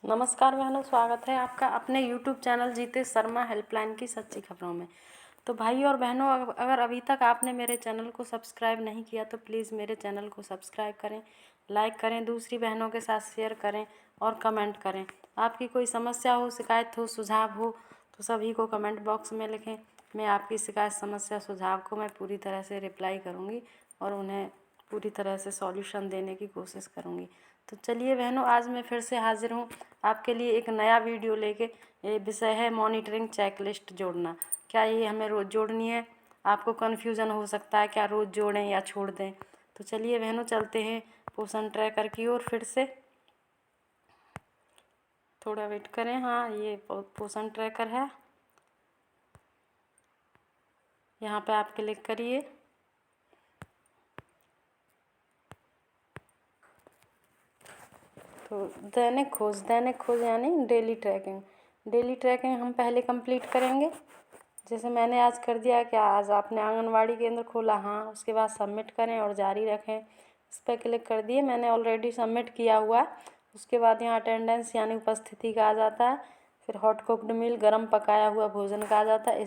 नमस्कार बहनों, स्वागत है आपका अपने YouTube चैनल जीते शर्मा हेल्पलाइन की सच्ची खबरों में। तो भाई और बहनों, अगर अभी तक आपने मेरे चैनल को सब्सक्राइब नहीं किया तो प्लीज़ मेरे चैनल को सब्सक्राइब करें, लाइक करें, दूसरी बहनों के साथ शेयर करें और कमेंट करें। आपकी कोई समस्या हो, शिकायत हो, सुझाव हो तो सभी को कमेंट बॉक्स में लिखें। मैं आपकी शिकायत, समस्या, सुझाव को मैं पूरी तरह से रिप्लाई करूँगी और उन्हें पूरी तरह से सॉल्यूशन देने की कोशिश करूँगी। तो चलिए बहनों, आज मैं फिर से हाजिर हूँ आपके लिए एक नया वीडियो लेके। ये विषय है मॉनिटरिंग चेकलिस्ट जोड़ना। क्या ये हमें रोज़ जोड़नी है? आपको कन्फ्यूज़न हो सकता है क्या रोज़ जोड़ें या छोड़ दें। तो चलिए बहनों, चलते हैं पोषण ट्रैकर की ओर। फिर से थोड़ा वेट करें। हाँ, ये पोषण ट्रैकर है। यहाँ पे आप क्लिक करिए। तो दैनिक खोज यानी डेली ट्रैकिंग हम पहले कंप्लीट करेंगे। जैसे मैंने आज कर दिया। क्या आज आपने आंगनवाड़ी केंद्र खोला? हाँ। उसके बाद सबमिट करें और जारी रखें, इस पर क्लिक कर दिए। मैंने ऑलरेडी सबमिट किया हुआ है। उसके बाद यहाँ अटेंडेंस यानी उपस्थिति का आ जाता है। फिर हॉट कुक्ड मील, गर्म पकाया हुआ भोजन का आ जाता है।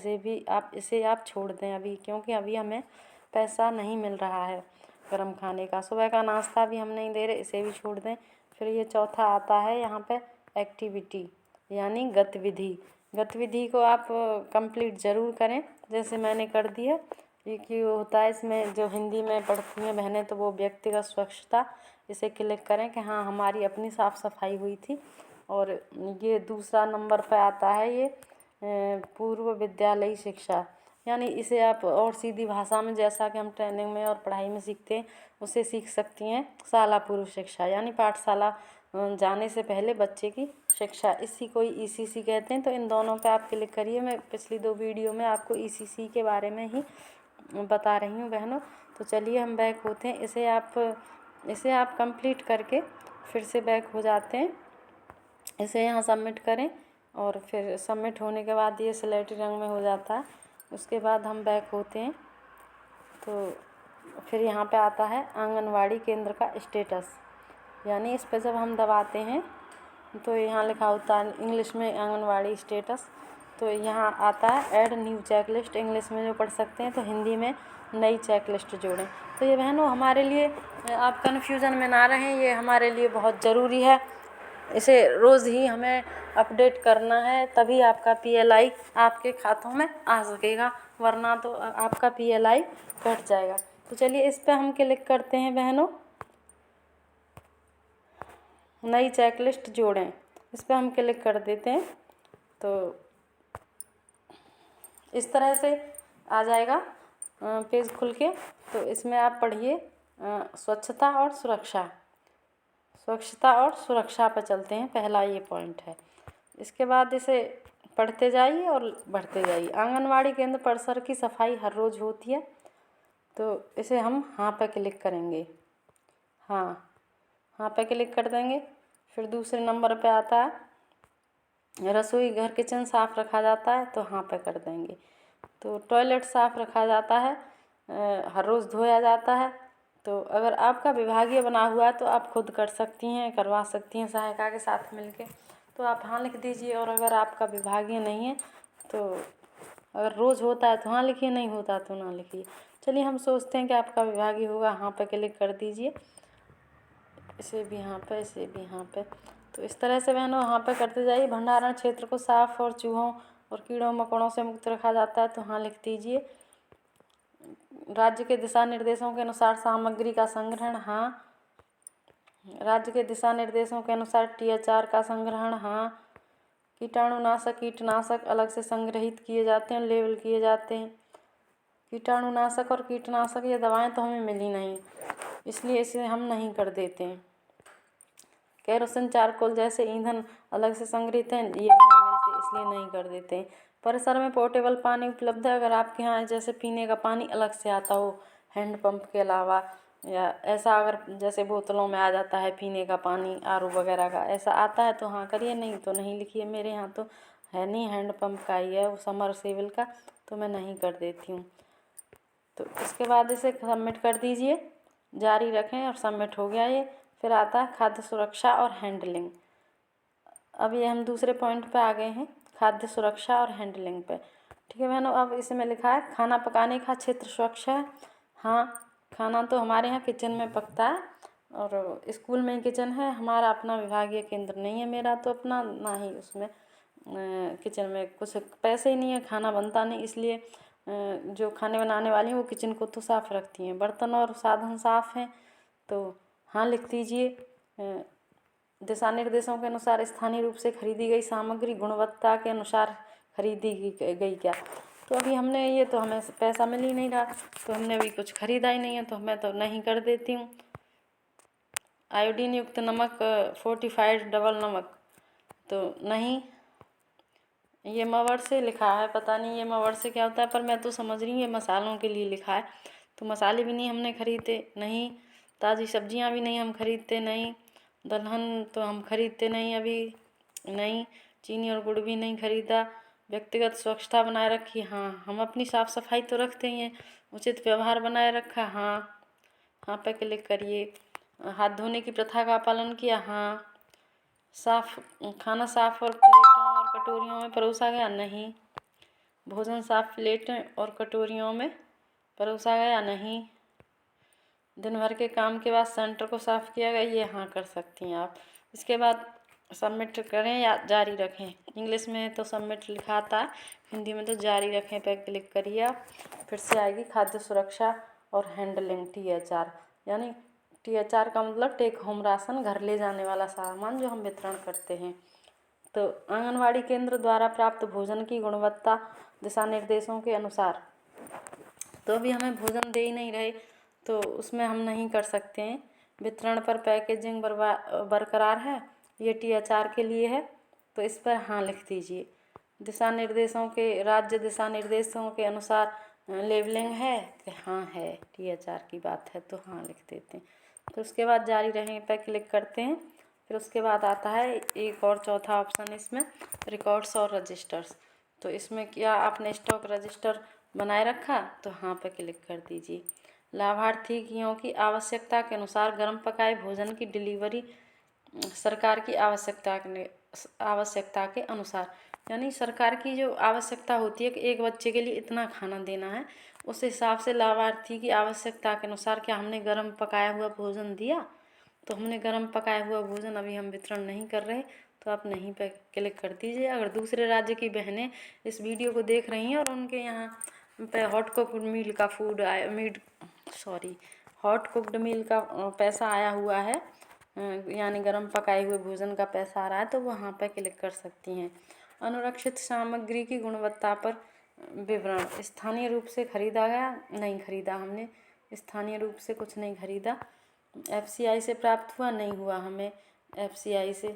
इसे आप छोड़ दें अभी, क्योंकि अभी हमें पैसा नहीं मिल रहा है गर्म खाने का। सुबह का नाश्ता भी हम नहीं दे रहे, इसे भी छोड़ दें। फिर ये चौथा आता है यहाँ पे एक्टिविटी यानी गतिविधि को आप कंप्लीट ज़रूर करें, जैसे मैंने कर दी है। ये क्यों होता है इसमें, जो हिंदी में पढ़ती हैं बहनें तो वो व्यक्तिगत स्वच्छता, इसे क्लिक करें कि हाँ हमारी अपनी साफ़ सफाई हुई थी। और ये दूसरा नंबर पे आता है ये पूर्व विद्यालयी शिक्षा, यानी इसे आप और सीधी भाषा में, जैसा कि हम ट्रेनिंग में और पढ़ाई में सीखते हैं, उसे सीख सकती हैं। शाला पूर्व शिक्षा यानी पाठशाला जाने से पहले बच्चे की शिक्षा, इसी को ECC कहते हैं। तो इन दोनों पे आप क्लिक करिए। मैं पिछली 2 वीडियो में आपको ECC के बारे में ही बता रही हूँ बहनों। तो चलिए हम बैक होते हैं। इसे आप कंप्लीट करके फिर से बैक हो जाते हैं। इसे यहाँ सबमिट करें और फिर सबमिट होने के बाद ये स्लेटी रंग में हो जाता है। उसके बाद हम बैक होते हैं। तो फिर यहाँ पे आता है आंगनवाड़ी केंद्र का स्टेटस, यानी इस पर जब हम दबाते हैं तो यहाँ लिखा होता है इंग्लिश में आंगनवाड़ी स्टेटस। तो यहाँ आता है ऐड न्यू चेकलिस्ट, इंग्लिश में जो पढ़ सकते हैं, तो हिंदी में नई चेकलिस्ट जोड़ें। तो ये बहनों हमारे लिए, आप कन्फ्यूज़न में ना रहें, ये हमारे लिए बहुत ज़रूरी है। इसे रोज़ ही हमें अपडेट करना है, तभी आपका PLI आपके खातों में आ सकेगा, वरना तो आपका PLI कट जाएगा। तो चलिए इस पर हम क्लिक करते हैं बहनों, नई चेकलिस्ट जोड़ें, इस पर हम क्लिक कर देते हैं। तो इस तरह से आ जाएगा पेज खुल के। तो इसमें आप पढ़िए स्वच्छता और सुरक्षा पर चलते हैं। पहला ये पॉइंट है। इसके बाद इसे पढ़ते जाइए और बढ़ते जाइए। आंगनवाड़ी केंद्र परिसर की सफाई हर रोज़ होती है। तो इसे हम हाँ पे क्लिक करेंगे। हाँ पे क्लिक कर देंगे। फिर दूसरे नंबर पे आता है रसोई घर, किचन साफ़ रखा जाता है, तो हाँ पे कर देंगे। तो टॉयलेट साफ़ रखा जाता है, हर रोज़ धोया जाता है। तो अगर आपका विभागीय बना हुआ है तो आप खुद कर सकती हैं, करवा सकती हैं सहायिका के साथ मिलके। तो आप हाँ लिख दीजिए। और अगर आपका विभागीय नहीं है तो अगर रोज़ होता है तो हाँ लिखिए, नहीं होता तो ना लिखिए। चलिए हम सोचते हैं कि आपका विभागीय होगा, हाँ पे क्लिक कर दीजिए। इसे भी यहाँ पे, इसे भी यहाँ पे। तो इस तरह से बहनों यहाँ पे करते जाइए। भंडारण क्षेत्र को साफ और चूहों और कीड़ों मकोड़ों से मुक्त रखा जाता है, तो हाँ लिख दीजिए। राज्य के दिशा निर्देशों के अनुसार सामग्री का संग्रहण, हाँ। राज्य के दिशा निर्देशों के अनुसार THR का संग्रहण, हाँ। कीटनाशक अलग से संग्रहित किए जाते हैं, लेबल किए जाते हैं। कीटाणुनाशक और कीटनाशक ये दवाएं तो हमें मिली नहीं, इसलिए इसे हम नहीं कर देते हैं। केरोसिन, चारकोल जैसे ईंधन अलग से संग्रहित हैं, ये भी नहीं मिलते, इसलिए नहीं कर देते हैं। परिसर में पोर्टेबल पानी उपलब्ध है। अगर आपके यहाँ जैसे पीने का पानी अलग से आता हो हैंडपम्प के अलावा, या ऐसा अगर जैसे बोतलों में आ जाता है पीने का पानी, RO वगैरह का ऐसा आता है तो हाँ करिए, नहीं तो नहीं लिखिए। मेरे यहाँ तो है नहीं, हैंडपम्प का ही है, वो समरसेबल का, तो मैं नहीं कर देती हूँ। तो इसके बाद इसे सबमिट कर दीजिए, जारी रखें और सबमिट हो गया ये। फिर आता है खाद्य सुरक्षा और हैंडलिंग। अभी हम दूसरे पॉइंट पे आ गए हैं, खाद्य सुरक्षा और हैंडलिंग पे। ठीक है बहनों, अब इसमें लिखा है खाना पकाने का क्षेत्र स्वच्छ है। हाँ, खाना तो हमारे यहाँ किचन में पकता है और स्कूल में ही किचन है। हमारा अपना विभागीय केंद्र नहीं है, मेरा तो अपना, ना ही उसमें किचन में कुछ पैसे ही नहीं है, खाना बनता नहीं, इसलिए जो खाने बनाने वाली हैं वो किचन को तो साफ़ रखती हैं, बर्तन और साधन साफ़ हैं। तो हाँ लिख दीजिए, दिशा निर्देशों के अनुसार स्थानीय रूप से खरीदी गई सामग्री गुणवत्ता के अनुसार खरीदी गई क्या। तो अभी हमने ये तो हमें पैसा मिल ही नहीं रहा, तो हमने अभी कुछ खरीदा ही नहीं है, तो मैं तो नहीं कर देती हूँ। आयोडीन युक्त नमक, फोर्टिफाइड डबल नमक, तो नहीं, ये मवर से लिखा है, पता नहीं ये मवर से क्या होता है, पर मैं तो समझ रही हूँ ये मसालों के लिए लिखा है। तो मसाले भी नहीं हमने खरीदे, नहीं ताज़ी सब्जियां भी नहीं हम खरीदते, नहीं दलहन तो हम खरीदते नहीं अभी, नहीं चीनी और गुड़ भी नहीं खरीदा। व्यक्तिगत स्वच्छता बनाए रखी, हाँ हम अपनी साफ़ सफाई तो रखते ही हैं। उचित व्यवहार बनाए रखा, हाँ, हाँ पे क्लिक करिए। हाथ धोने की प्रथा का पालन किया, हाँ। साफ खाना साफ और प्लेटों और कटोरियों में परोसा गया, नहीं। भोजन साफ प्लेटें और कटोरियों में परोसा गया, नहीं। दिन भर के काम के बाद सेंटर को साफ किया गया, ये हाँ कर सकती हैं आप। इसके बाद सबमिट करें या जारी रखें, इंग्लिश में तो सबमिट लिखा आता है, हिंदी में तो जारी रखें पे क्लिक करिए आप। फिर से आएगी खाद्य सुरक्षा और हैंडलिंग THR, यानी THR का मतलब टेक होम राशन, घर ले जाने वाला सामान जो हम वितरण करते हैं। तो आंगनवाड़ी केंद्र द्वारा प्राप्त भोजन की गुणवत्ता दिशा निर्देशों के अनुसार, तो अभी हमें भोजन दे ही नहीं रहे, तो उसमें हम नहीं कर सकते हैं। वितरण पर पैकेजिंग बरकरार है, ये THR के लिए है, तो इस पर हाँ लिख दीजिए। दिशा निर्देशों के, राज्य दिशा निर्देशों के अनुसार लेबलिंग है, कि हाँ है, THR की बात है, तो हाँ लिख देते हैं। तो उसके बाद जारी रहें पे क्लिक करते हैं। फिर उसके बाद आता है एक और चौथा ऑप्शन इसमें, रिकॉर्ड्स और रजिस्टर्स। तो इसमें क्या आपने स्टॉक रजिस्टर बनाए रखा, तो हाँ पे क्लिक कर दीजिए। लाभार्थियों की आवश्यकता के अनुसार गर्म पकाए भोजन की डिलीवरी सरकार की आवश्यकता के अनुसार, यानी सरकार की जो आवश्यकता होती है कि एक बच्चे के लिए इतना खाना देना है, उस हिसाब से लाभार्थी की आवश्यकता के अनुसार क्या हमने गर्म पकाया हुआ भोजन दिया, तो हमने गर्म पकाया हुआ भोजन अभी हम वितरण नहीं कर रहे, तो आप नहीं पे क्लिक कर दीजिए। अगर दूसरे राज्य की बहनें इस वीडियो को देख रही हैं और उनके यहाँ पे हॉट कुक्ड मील का फूड आया, हॉट कुक्ड मील का पैसा आया हुआ है, यानी गर्म पकाए हुए भोजन का पैसा आ रहा है, तो वहाँ पे क्लिक कर सकती हैं। अनुरक्षित सामग्री की गुणवत्ता पर विवरण, स्थानीय रूप से खरीदा गया, नहीं खरीदा हमने, स्थानीय रूप से कुछ नहीं खरीदा। FCI से प्राप्त हुआ, नहीं हुआ हमें FCI से।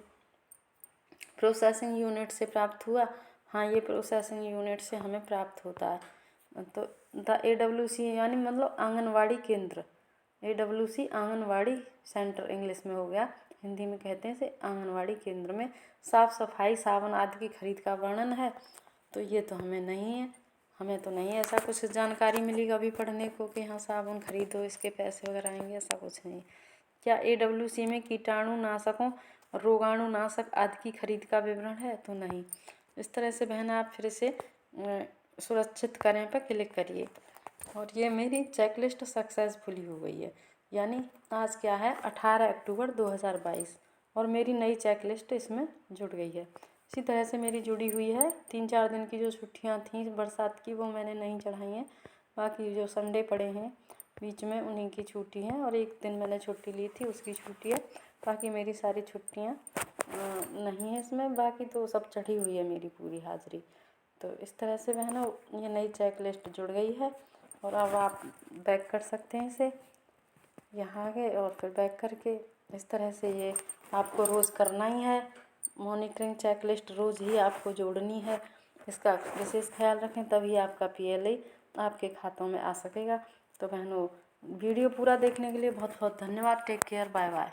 प्रोसेसिंग यूनिट से प्राप्त हुआ, हाँ ये प्रोसेसिंग यूनिट से हमें प्राप्त होता है। तो द AWC यानी मतलब आंगनवाड़ी केंद्र, AWC आंगनवाड़ी सेंटर इंग्लिश में हो गया, हिंदी में कहते हैं इसे आंगनवाड़ी केंद्र में साफ़ सफाई साबुन आदि की खरीद का वर्णन है, तो ये तो हमें नहीं है, हमें तो नहीं ऐसा कुछ जानकारी मिली कभी पढ़ने को कि हाँ साबुन खरीदो इसके पैसे वगैरह आएंगे, ऐसा कुछ नहीं। क्या AWC में कीटाणुनाशकों रोगाणुनाशक आदि की खरीद का विवरण है, तो नहीं। इस तरह से बहन आप फिर से सुरक्षित करें पर क्लिक करिए। और ये मेरी चेकलिस्ट सक्सेसफुली हो गई है, यानी आज क्या है 18 अक्टूबर 2022, और मेरी नई चेकलिस्ट इसमें जुड़ गई है। इसी तरह से मेरी जुड़ी हुई है, 3-4 दिन की जो छुट्टियां थी बरसात की वो मैंने नहीं चढ़ाई हैं, बाकी जो संडे पड़े हैं बीच में उन्हीं की छुट्टी है, और एक दिन मैंने छुट्टी ली थी उसकी छुट्टी है, बाकी मेरी सारी छुट्टियां नहीं है इसमें, बाकी तो सब चढ़ी हुई है मेरी पूरी हाजिरी। तो इस तरह से बहनों ये नई चेकलिस्ट जुड़ गई है, और अब आप बैक कर सकते हैं इसे, यहाँ आ गए और फिर बैक करके इस तरह से ये आपको रोज़ करना ही है। मॉनिटरिंग चेकलिस्ट रोज़ ही आपको जोड़नी है, इसका विशेष ख्याल रखें, तभी आपका PLI आपके खातों में आ सकेगा। तो बहनों वीडियो पूरा देखने के लिए बहुत बहुत धन्यवाद। Take care, bye bye.